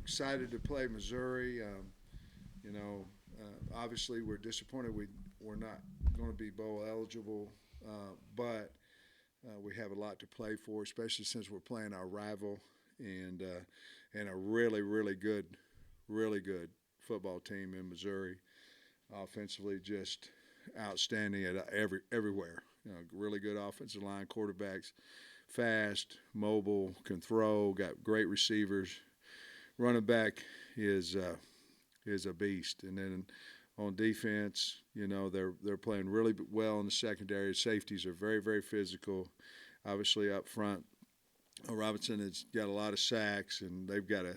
Excited to play Missouri. You know, obviously we're disappointed we're not going to be bowl eligible, but we have a lot to play for, especially since we're playing our rival and a really good football team in Missouri. Offensively, just outstanding at everywhere. Really good offensive line, quarterbacks, fast, mobile, can throw, got great receivers. Running back is uh, is a beast, and then on defense, they're playing really well in the secondary. Safeties are very physical. Obviously up front, Robinson has got a lot of sacks, and they've got a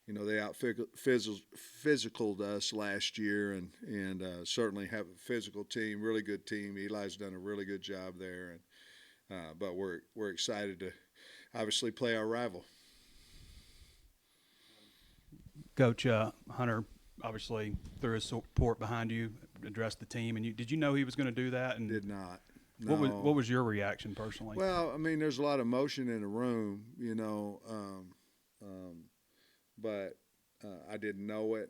they out physicaled us last year, and certainly have a physical team, really good team. Eli's done a really good job there, and but we're excited to obviously play our rival. Coach Hunter obviously threw his support behind you, addressed the team, and did you know he was going to do that? And Did not. what No. was your reaction personally? Well, I mean, there's a lot of emotion in the room, but I didn't know it.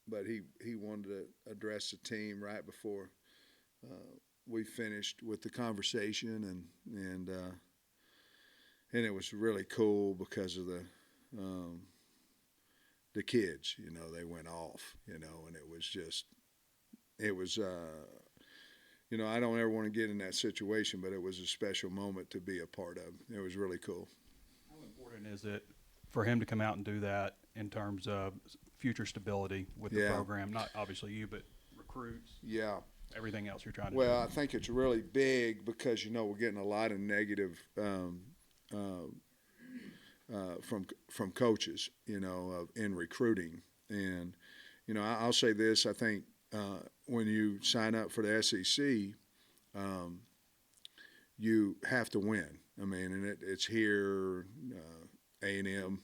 But he wanted to address the team right before we finished with the conversation, and it was really cool because of the kids. They went off. And it was just it was. I don't ever want to get in that situation, but it was a special moment to be a part of. It was really cool. How important is it for him to come out and do that in terms of future stability with the Yeah, program? Not obviously you, but recruits, yeah. everything else you're trying to do. Well, I think it's really big because we're getting a lot of negative uh, from coaches, in recruiting, and I'll say this: I think when you sign up for the SEC, um, you have to win. I mean, and it's here, A&M,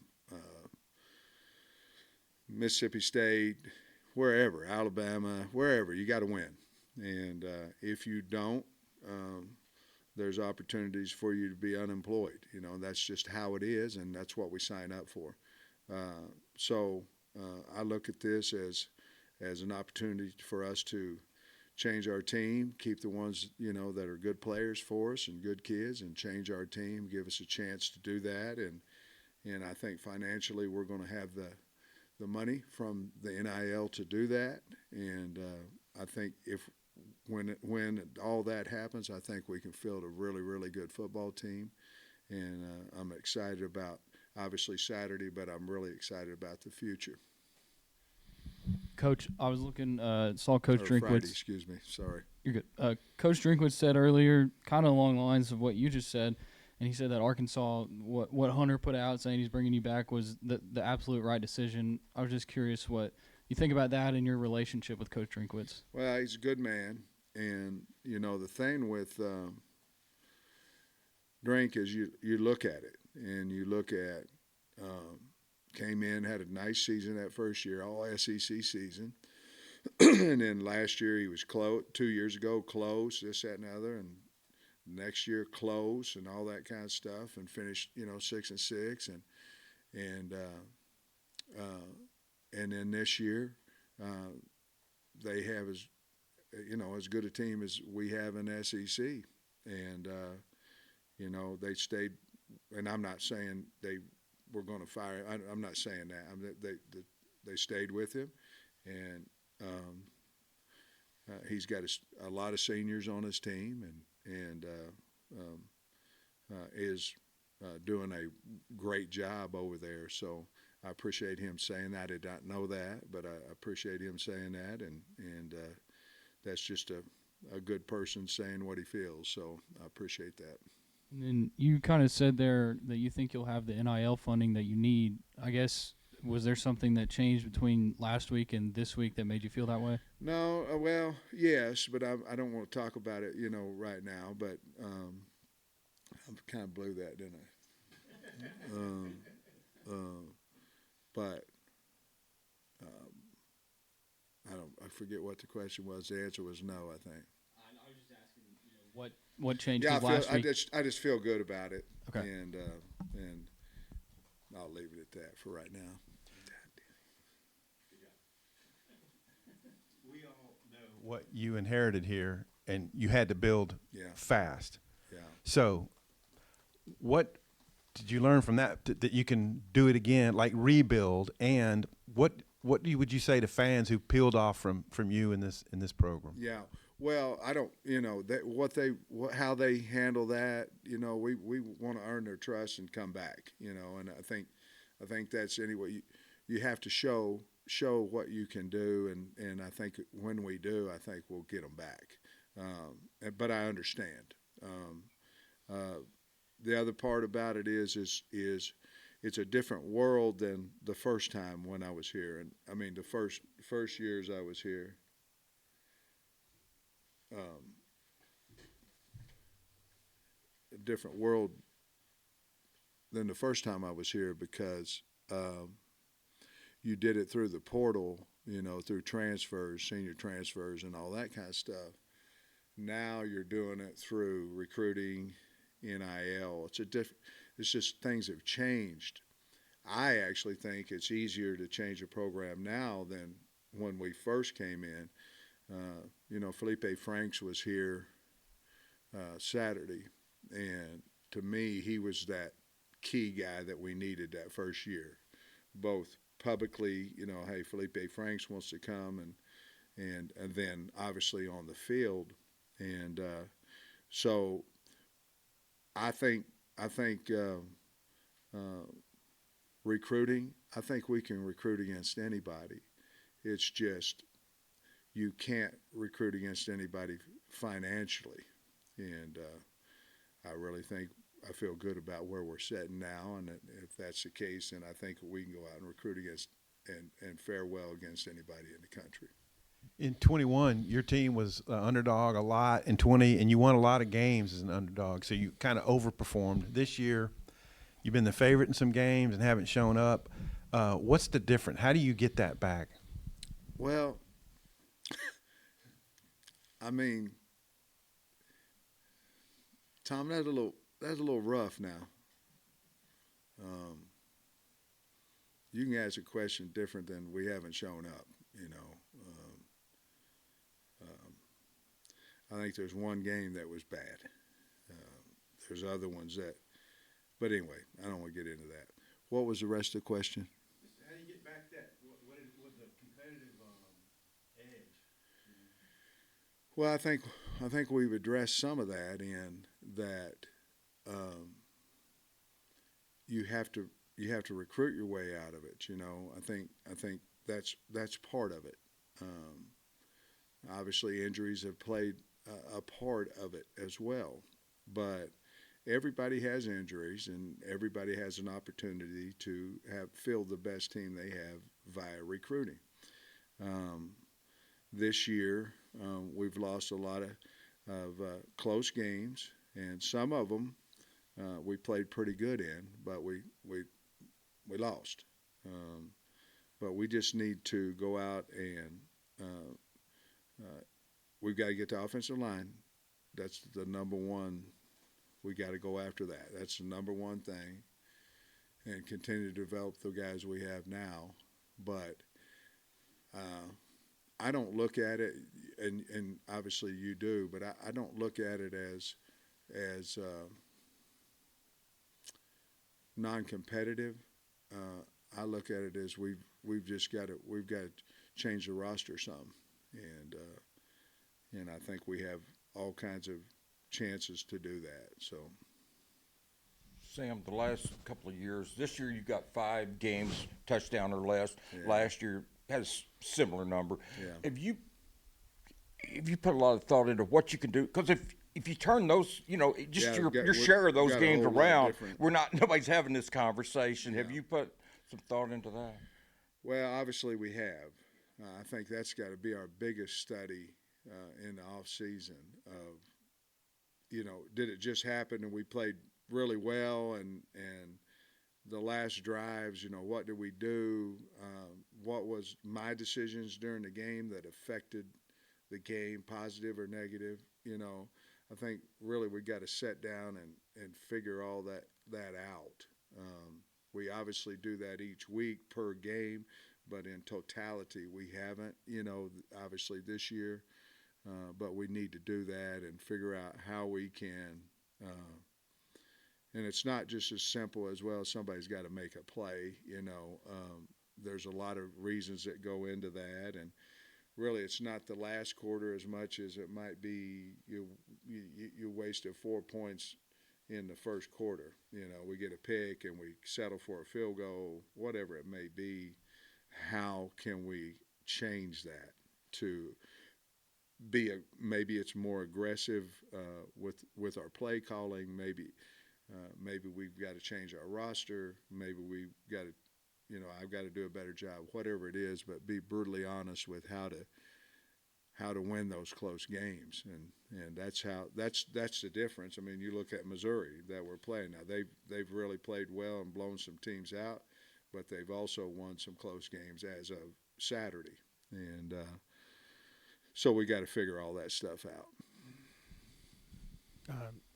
Mississippi State, wherever, Alabama, wherever, you got to win. And if you don't, um, there's opportunities for you to be unemployed. That's just how it is, and that's what we sign up for. So I look at this as an opportunity for us to change our team, keep the ones that are good players for us and good kids, and change our team, give us a chance to do that. And I think financially we're going to have the money from the NIL to do that. And I think if when all that happens, I think we can field a really good football team. And I'm excited about obviously Saturday, but I'm really excited about the future. Coach, I was looking, saw Coach Or Friday, Drinkwitz. excuse me. Sorry. You're good. Coach Drinkwitz said earlier, kind of along the lines of what you just said, and he said that Arkansas, what Hunter put out saying he's bringing you back was the absolute right decision. I was just curious what you think about that and your relationship with Coach Drinkwitz. Well, he's a good man, and the thing with Drink is you look at it and you look at um, came in, had a nice season that first year, all SEC season. And then last year he was close. 2 years ago, close, this, that, and the other. And next year, close, and all that kind of stuff. And finished, 6-6. And then this year, uh, they have as good a team as we have in SEC. And they stayed. And I'm not saying they were going to fire. I'm not saying that. They stayed with him, and he's got a lot of seniors on his team, and is doing a great job over there. So I appreciate him saying that. I did not know that, but I appreciate him saying that, and that's just a good person saying what he feels. So I appreciate that. And then you kind of said there that you think you'll have the NIL funding that you need. I guess, was there something that changed between last week and this week that made you feel that way? No, well, yes, but I don't want to talk about it, right now. But I kind of blew that, didn't I? But I forget what the question was. The answer was no, I think. I was just asking, what changed Yeah, last week? I just feel good about it, Okay. and I'll leave it at that for right now. We all know what you inherited here, and you had to build Yeah. fast. Yeah. So, what did you learn from that that you can do it again, like rebuild? And would you say to fans who peeled off from you in this program? Yeah. Well, I don't, how they handle that, we want to earn their trust and come back, and I think that's anyway, you have to show what you can do. And I think when we do, I think we'll get them back. But I understand. The other part about it is it's a different world than the first time when I was here. And I mean, the first years I was here, a different world than the first time I was here because you did it through the portal, through transfers, senior transfers, and all that kind of stuff. Now you're doing it through recruiting, NIL. It's just things have changed. I actually think it's easier to change a program now than when we first came in. Felipe Franks was here Saturday, and to me, he was that key guy that we needed that first year, both publicly, hey, Felipe Franks wants to come, and then obviously on the field, and so I think recruiting. I think we can recruit against anybody. It's just you can't recruit against anybody financially, and I really think I feel good about where we're sitting now, and if that's the case, then I think we can go out and recruit against and fare well against anybody in the country. In 21, your team was underdog a lot. In 20, and you won a lot of games as an underdog, so you kind of overperformed. This year, you've been the favorite in some games and haven't shown up. What's the difference? How do you get that back? Well, I mean, Tom, that's a little rough now. You can ask a question different than we haven't shown up. I think there's one game that was bad. There's other ones that, but anyway, I don't want to get into that. What was the rest of the question? How do you get back that? What was the competitive edge? Well, I think we've addressed some of that in that you have to recruit your way out of it. I think that's part of it. Obviously, injuries have played a part of it as well, but everybody has injuries, and everybody has an opportunity to field the best team they have via recruiting. This year, we've lost a lot of close games, and some of them we played pretty good in, but we lost. But we just need to go out and we've got to get the offensive line. That's the number one. We got to go after that. That's the number one thing, and continue to develop the guys we have now. But I don't look at it, and obviously you do, but I don't look at it as non-competitive. I look at it as we've got to change the roster some, and I think we have all kinds of chances to do that. So, Sam, the last couple of years, this year you got 5 games, touchdown or less. Yeah. Last year had a similar number. Yeah. Have you put a lot of thought into what you can do? Because if you turn those, just your share of those got a games whole lot around, different. nobody's having this conversation. Yeah. Have you put some thought into that? Well, obviously we have. I think that's got to be our biggest study in the off season. Of did it just happen and we played really well, and the last drives, what did we do? What was my decisions during the game that affected the game, positive or negative? I think really we got to sit down and figure all that out. We obviously do that each week per game, but in totality, we haven't, obviously this year. But we need to do that and figure out how we can. And it's not just as simple as, well, somebody's got to make a play, there's a lot of reasons that go into that. And really, it's not the last quarter as much as it might be you wasted 4 points in the first quarter. We get a pick and we settle for a field goal, whatever it may be. How can we change that to maybe it's more aggressive with our play calling. Maybe we've got to change our roster. Maybe we've got to, I've got to do a better job. Whatever it is, but be brutally honest with how to win those close games, and that's the difference. I mean, you look at Missouri that we're playing now. They've really played well and blown some teams out, but they've also won some close games as of Saturday, and so we got to figure all that stuff out.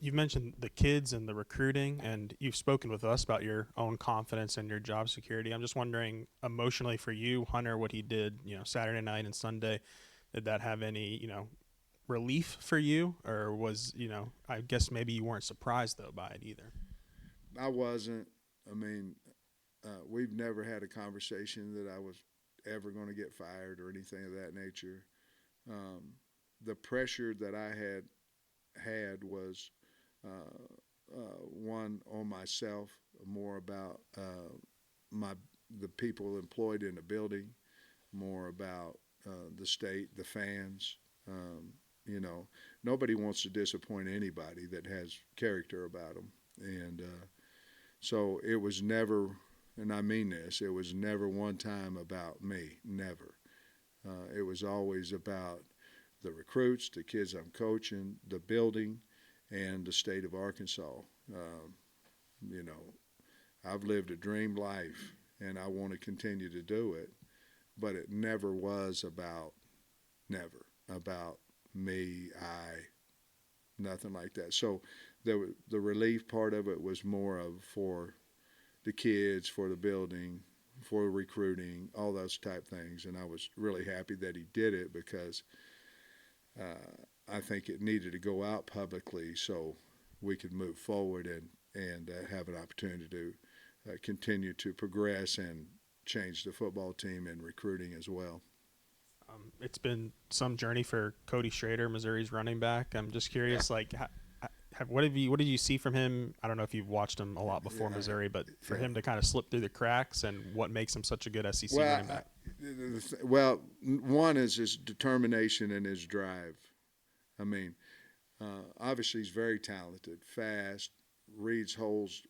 You've mentioned the kids and the recruiting, and you've spoken with us about your own confidence and your job security. I'm just wondering, emotionally for you, Hunter, what he did, Saturday night and Sunday, did that have any, relief for you, or was, I guess maybe you weren't surprised though by it either? I wasn't. I mean, we've never had a conversation that I was ever going to get fired or anything of that nature. The pressure that I had was one on myself, more about the people employed in the building, more about the state, the fans. Nobody wants to disappoint anybody that has character about them, and so it was never, and I mean this, it was never one time about me, never. It was always about the recruits, the kids I'm coaching, the building, and the state of Arkansas. I've lived a dream life, and I want to continue to do it, but it never was about me, nothing like that. So the relief part of it was more of for the kids, for the building, for recruiting, all those type things. And I was really happy that he did it, because I think it needed to go out publicly so we could move forward and have an opportunity to continue to progress and change the football team and recruiting as well. It's been some journey for Cody Schrader, Missouri's running back. I'm just curious, what did you see from him? I don't know if you've watched him a lot before Missouri, but for him to kind of slip through the cracks, and what makes him such a good SEC running back? Well, one is his determination and his drive. I mean, obviously he's very talented, fast, reads holes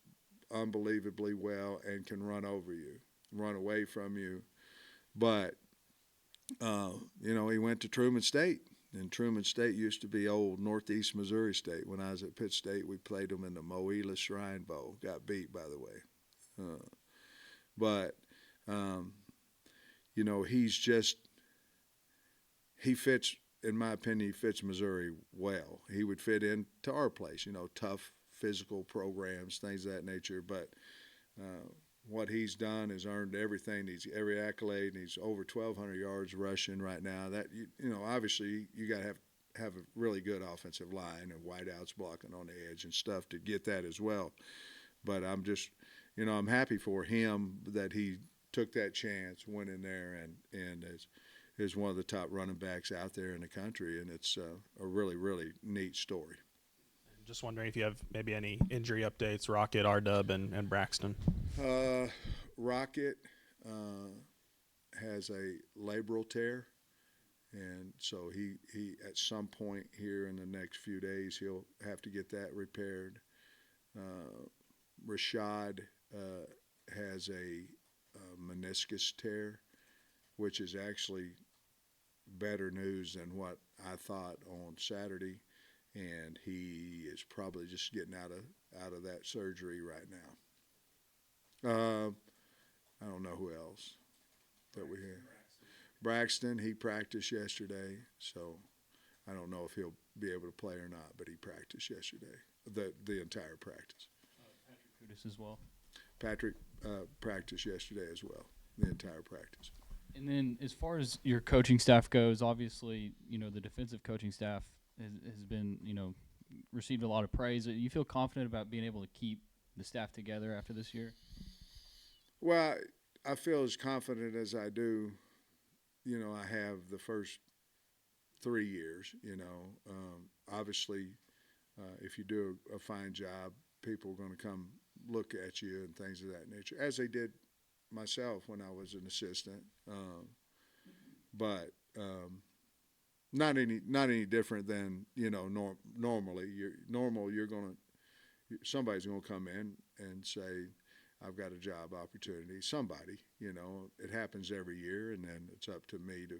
unbelievably well, and can run over you, run away from you. But, he went to Truman State, and Truman State used to be old Northeast Missouri State. When I was at Pitt State, we played them in the Moelia Shrine Bowl. Got beat, by the way. He fits, in my opinion, he fits Missouri well. He would fit into our place, tough physical programs, things of that nature. But what he's done has earned everything. He's every accolade, and he's over 1,200 yards rushing right now. That obviously you got to have a really good offensive line and wideouts blocking on the edge and stuff to get that as well. But I'm just, I'm happy for him that he took that chance, went in there, and is one of the top running backs out there in the country, and it's a really, really neat story. Just wondering if you have maybe any injury updates, Rocket, R-Dub, and Braxton. Rocket has a labral tear, and so he at some point here in the next few days he'll have to get that repaired. Rashad has a meniscus tear, which is actually better news than what I thought on Saturday, and he is probably just getting out of that surgery right now. I don't know who else that we have. Braxton, he practiced yesterday, so I don't know if he'll be able to play or not, but he practiced yesterday, the entire practice. Patrick Kudus as well. Patrick practiced yesterday as well, the entire practice. And then as far as your coaching staff goes, obviously, the defensive coaching staff has been, received a lot of praise. You feel confident about being able to keep the staff together after this year? Well, I feel as confident as I do. I have the first 3 years. Obviously, if you do a fine job, people are going to come look at you and things of that nature, as they did myself when I was an assistant. But not any different than normally. Somebody's going to come in and say, I've got a job opportunity. Somebody, it happens every year, and then it's up to me to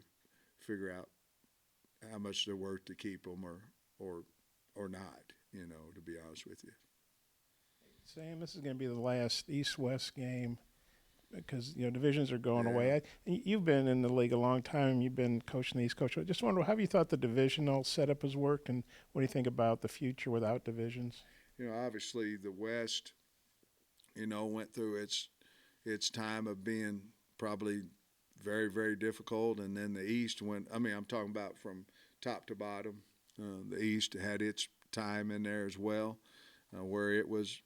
figure out how much they're worth to keep them or not. To be honest with you. Sam, this is going to be the last East-West game because divisions are going Yeah. away. You've been in the league a long time. You've been coaching the East Coast. I just wonder, how have you thought the divisional setup has worked, and what do you think about the future without divisions? Obviously the West, went through its time of being probably very, very difficult, and then the East went. I'm talking about from top to bottom. The East had its time in there as well, where it was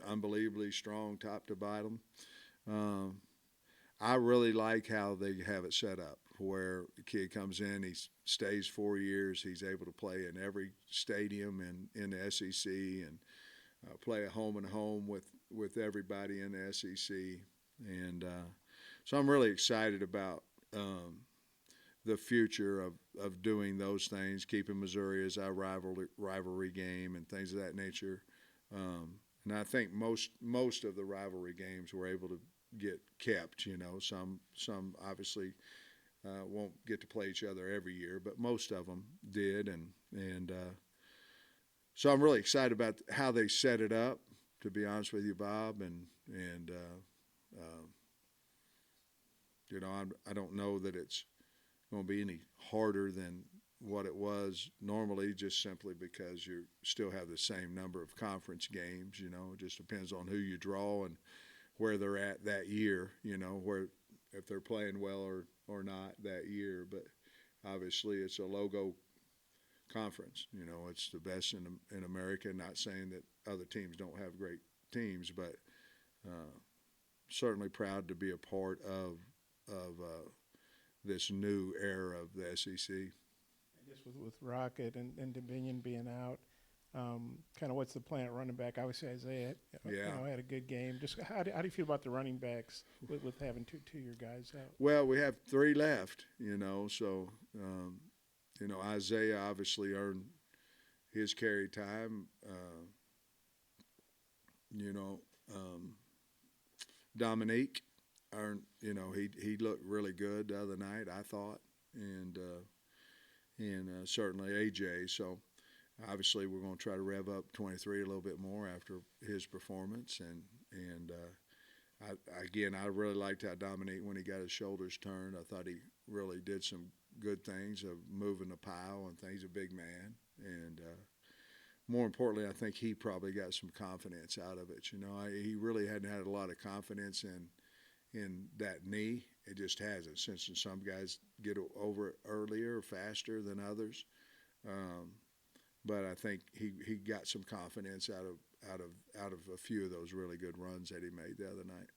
unbelievably strong top to bottom. I really like how they have it set up, where the kid comes in, he stays 4 years, he's able to play in every stadium in the SEC and play a home and home with everybody in the SEC. And so I'm really excited about the future of doing those things, keeping Missouri as our rivalry game and things of that nature. And I think most of the rivalry games were able to get kept. Some obviously won't get to play each other every year, but most of them did. And so I'm really excited about how they set it up. To be honest with you, Bob, I don't know that it's going to be any harder than what it was normally, just simply because you still have the same number of conference games. It just depends on who you draw and where they're at that year, where if they're playing well or not that year. But obviously it's a logo conference. It's the best in America. Not saying that other teams don't have great teams, but certainly proud to be a part of this new era of the SEC. I guess with Rocket and Dominion being out, kind of what's the plan at running back? Obviously Isaiah, had a good game. Just how do you feel about the running backs with having two of your guys out? Well, we have 3 left, so Isaiah obviously earned his carry time. Dominique earned, he looked really good the other night, I thought, and certainly AJ. So obviously we're going to try to rev up 23 a little bit more after his performance, and I really liked how Dominique, when he got his shoulders turned, I thought he really did some good things of moving the pile and things. A big man, and more importantly, I think he probably got some confidence out of it. He really hadn't had a lot of confidence in that knee. It just hasn't. Since some guys get over it earlier or faster than others, but I think he got some confidence out of a few of those really good runs that he made the other night.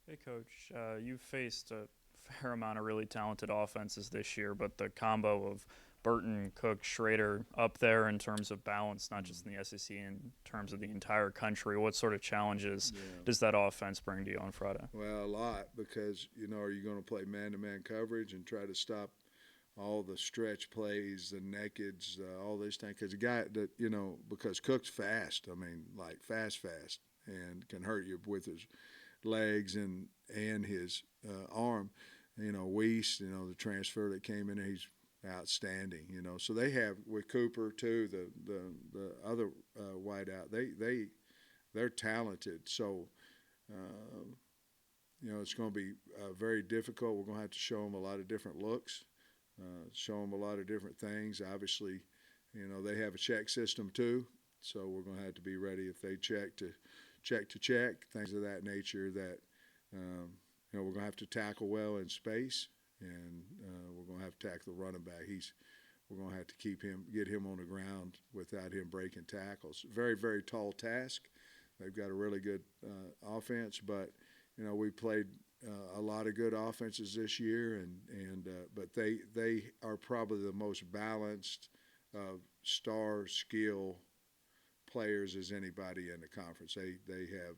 Hey, Coach, you've faced a fair amount of really talented offenses this year, but the combo of Burton, Cook, Schrader up there in terms of balance, not just in the SEC, in terms of the entire country. What sort of challenges does that offense bring to you on Friday? Well, a lot, because, are you going to play man-to-man coverage and try to stop all the stretch plays, the nakeds, all these things? Because a guy that, because Cook's fast, like fast, and can hurt you with his legs and his arm. Weiss, the transfer that came in, he's outstanding. So they have with Cooper too, the other wideout. They're talented. So it's going to be very difficult. We're going to have to show them a lot of different looks, show them a lot of different things. Obviously, they have a check system too. So we're going to have to be ready if they check to check to check, things of that nature that, you know, we're going to have to tackle well in space, and we're going to have to tackle the running back. We're going to have to get him on the ground without him breaking tackles. Very, very tall task. They've got a really good offense, but, you know, we played a lot of good offenses this year, but they are probably the most balanced star skill players as anybody in the conference. They have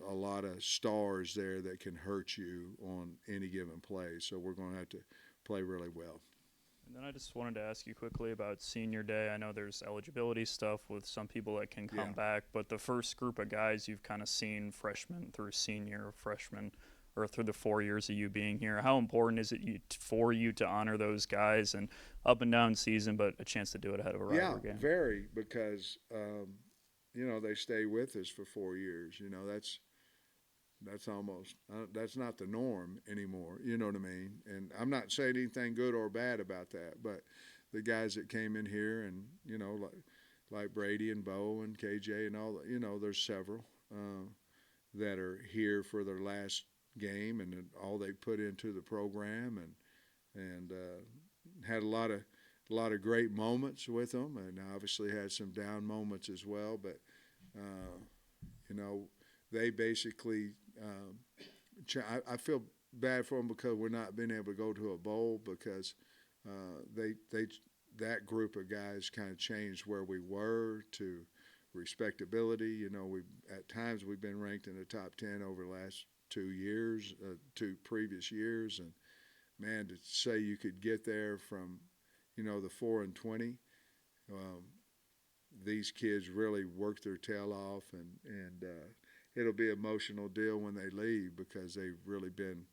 a lot of stars there that can hurt you on any given play. So we're going to have to play really well. And then I just wanted to ask you quickly about senior day. I know there's eligibility stuff with some people that can come back, but the first group of guys you've kind of seen freshman through senior, freshman, or through the 4 years of you being here, how important is it for you to honor those guys and up and down season, but a chance to do it ahead of a rivalry game? Yeah, very, because you know, they stay with us for 4 years. You know, that's almost that's not the norm anymore. You know what I mean? And I'm not saying anything good or bad about that, but the guys that came in here, and you know, like Brady and Bo and KJ and all, you know, there's several that are here for their last game and all they put into the program, and had a lot of great moments with them, and obviously had some down moments as well. But you know, they basically I feel bad for them because we're not being able to go to a bowl, because that group of guys kind of changed where we were to respectability. You know, at times we've been ranked in the top 10 over the last 2 years, 2 previous years, and man, to say you could get there from, you know, the 4 and 20. These kids really work their tail off, and it'll be an emotional deal when they leave, because they've really been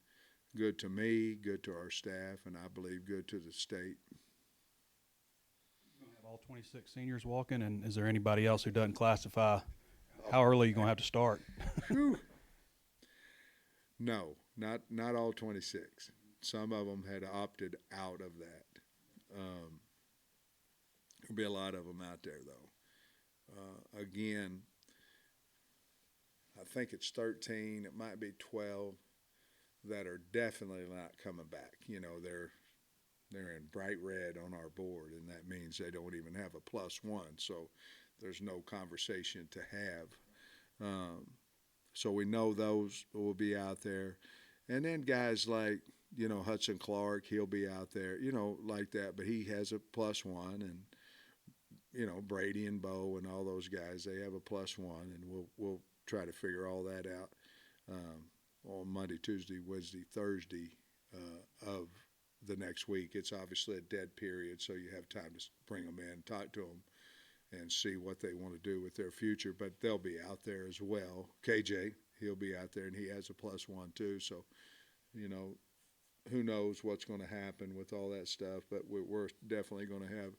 good to me, good to our staff, and I believe good to the state. You're going to have all 26 seniors walking, and is there anybody else who doesn't classify? How early are you going to have to start? No, not all 26. Some of them had opted out of that. There'll be a lot of them out there, though. Again, I think it's 13. It might be 12 that are definitely not coming back. You know, they're in bright red on our board, and that means they don't even have a +1. So there's no conversation to have. So we know those will be out there. And then guys like, you know, Hudson Clark, he'll be out there, you know, like that. But he has a +1, and, you know, Brady and Bo and all those guys, they have a +1, and we'll try to figure all that out on Monday, Tuesday, Wednesday, Thursday of the next week. It's obviously a dead period, so you have time to bring them in, talk to them, and see what they want to do with their future. But they'll be out there as well. KJ, he'll be out there, and he has a +1 too. So, you know, who knows what's going to happen with all that stuff. But we're definitely going to have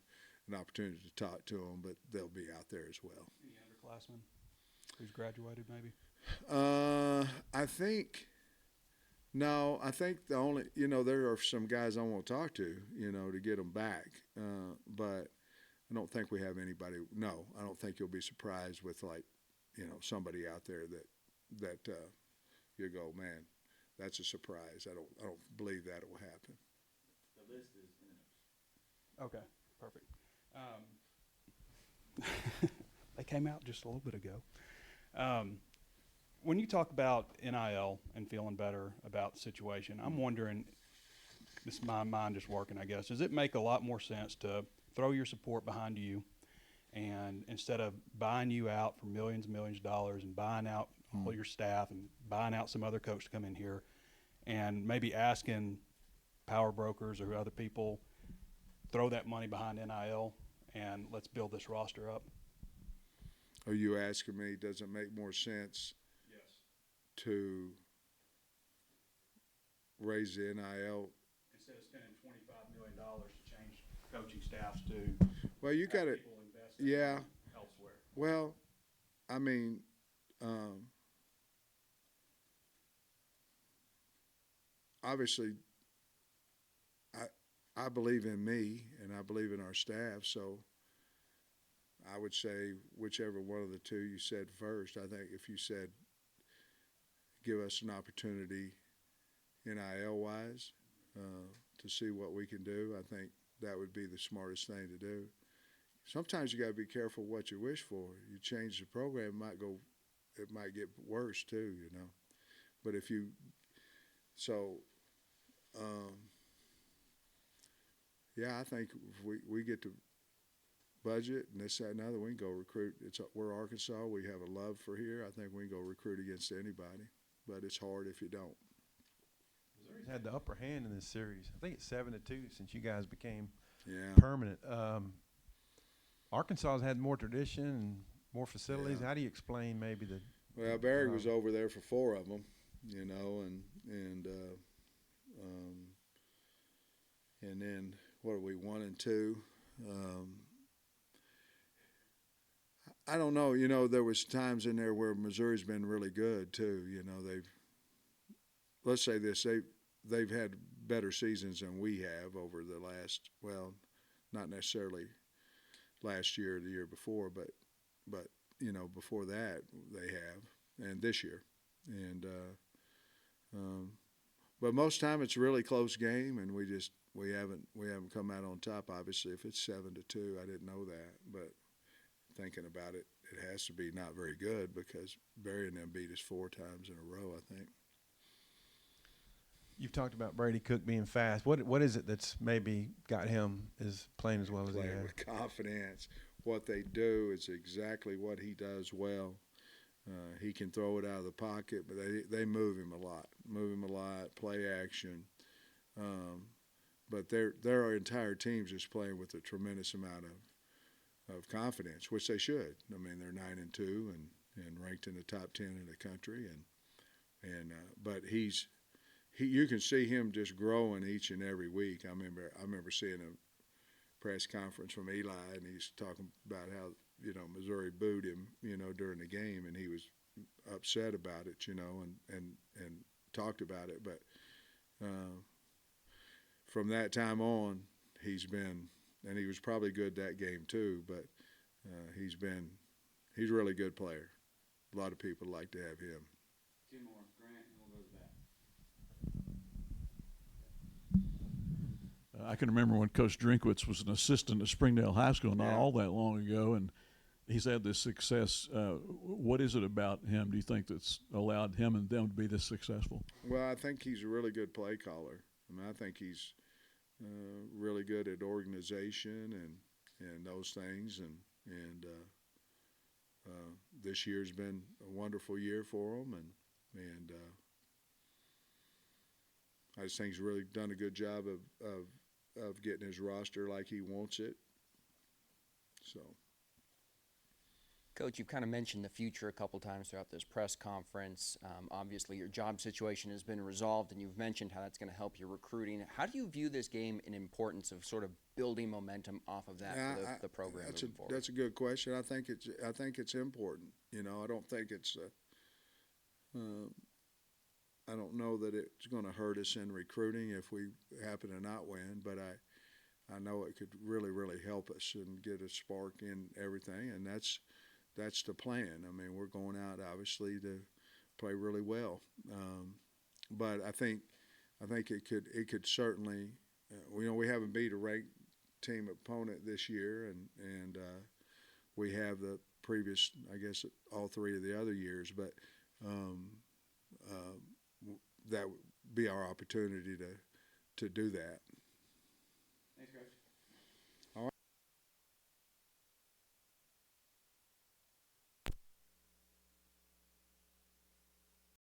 an opportunity to talk to them, but they'll be out there as well. Any underclassmen who's graduated, maybe? I think the only, you know, there are some guys I want to talk to, you know, to get them back. But I don't think we have anybody. No, I don't think you'll be surprised with, like, you know, somebody out there that you go, man, that's a surprise. I don't believe that will happen. The list is finished. Okay, perfect. They came out just a little bit ago. When you talk about NIL and feeling better about the situation, I'm wondering, this is my mind just working, I guess, does it make a lot more sense to throw your support behind you, and instead of buying you out for millions and millions of dollars and buying out all your staff and buying out some other coach to come in here, and maybe asking power brokers or other people, throw that money behind NIL and let's build this roster up? Are you asking me, does it make more sense to raise the NIL? Instead of spending $25 million to change coaching staffs to Well, you got it. Yeah. Elsewhere. Well, I mean, obviously, I believe in me and I believe in our staff. So I would say whichever one of the two you said first. I think if you said give us an opportunity NIL wise to see what we can do, I think that would be the smartest thing to do. Sometimes you got to be careful what you wish for. You change the program, it might get worse too, you know. But if you, so, yeah, I think if we get to budget and this, that, and other, we can go recruit. We're Arkansas. We have a love for here. I think we can go recruit against anybody, but it's hard if you don't. Missouri's had the upper hand in this series. I think it's 7-2 since you guys became Yeah. permanent. Arkansas has had more tradition and more facilities. Yeah. How do you explain maybe the? Well, Barry was over there for 4 of them, you know, and then what are we 1 and 2? I don't know. You know, there was times in there where Missouri's been really good too. You know, let's say this, they've had better seasons than we have over the last, well, not necessarily last year or the year before, but you know, before that they have, and this year, and but most time it's a really close game, and we haven't come out on top. Obviously, if it's 7-2, I didn't know that, but thinking about it, it has to be not very good because Barry and them beat us 4 times in a row, I think. You've talked about Brady Cook being fast. What is it that's maybe got him as playing as well as he Playing has? with confidence. What they do is exactly what he does well. He can throw it out of the pocket, but they move him a lot, play action. But their entire team's just playing with a tremendous amount of confidence, which they should. I mean, they're 9-2 and ranked in the top 10 in the country, but you can see him just growing each and every week. I remember seeing a press conference from Eli, and he's talking about how, you know, Missouri booed him, you know, during the game, and he was upset about it, you know, and talked about it. But from that time on, he's been, and he was probably good that game too, but he's a really good player. A lot of people like to have him. 2 more, Grant, and we'll go to that. I can remember when Coach Drinkwitz was an assistant at Springdale High School not Yeah. all that long ago, and he's had this success. What is it about him, do you think, that's allowed him and them to be this successful? Well, I think he's a really good play caller. I mean, I think he's really good at organization and those things, and this year's been a wonderful year for him, and I just think he's really done a good job of getting his roster like he wants it. So. Coach, you've kind of mentioned the future a couple times throughout this press conference. Obviously, your job situation has been resolved, and you've mentioned how that's going to help your recruiting. How do you view this game in importance of sort of building momentum off of that for the program moving forward? That's a good question. I think it's important. You know, I don't think it's. I don't know that it's going to hurt us in recruiting if we happen to not win, but I know it could really, really help us and get a spark in everything, and that's the plan. I mean, we're going out obviously to play really well, but I think it could certainly. You know, we haven't beat a ranked team opponent this year, and we have the previous, I guess, all 3 of the other years, but that would be our opportunity to do that. Thanks, Coach.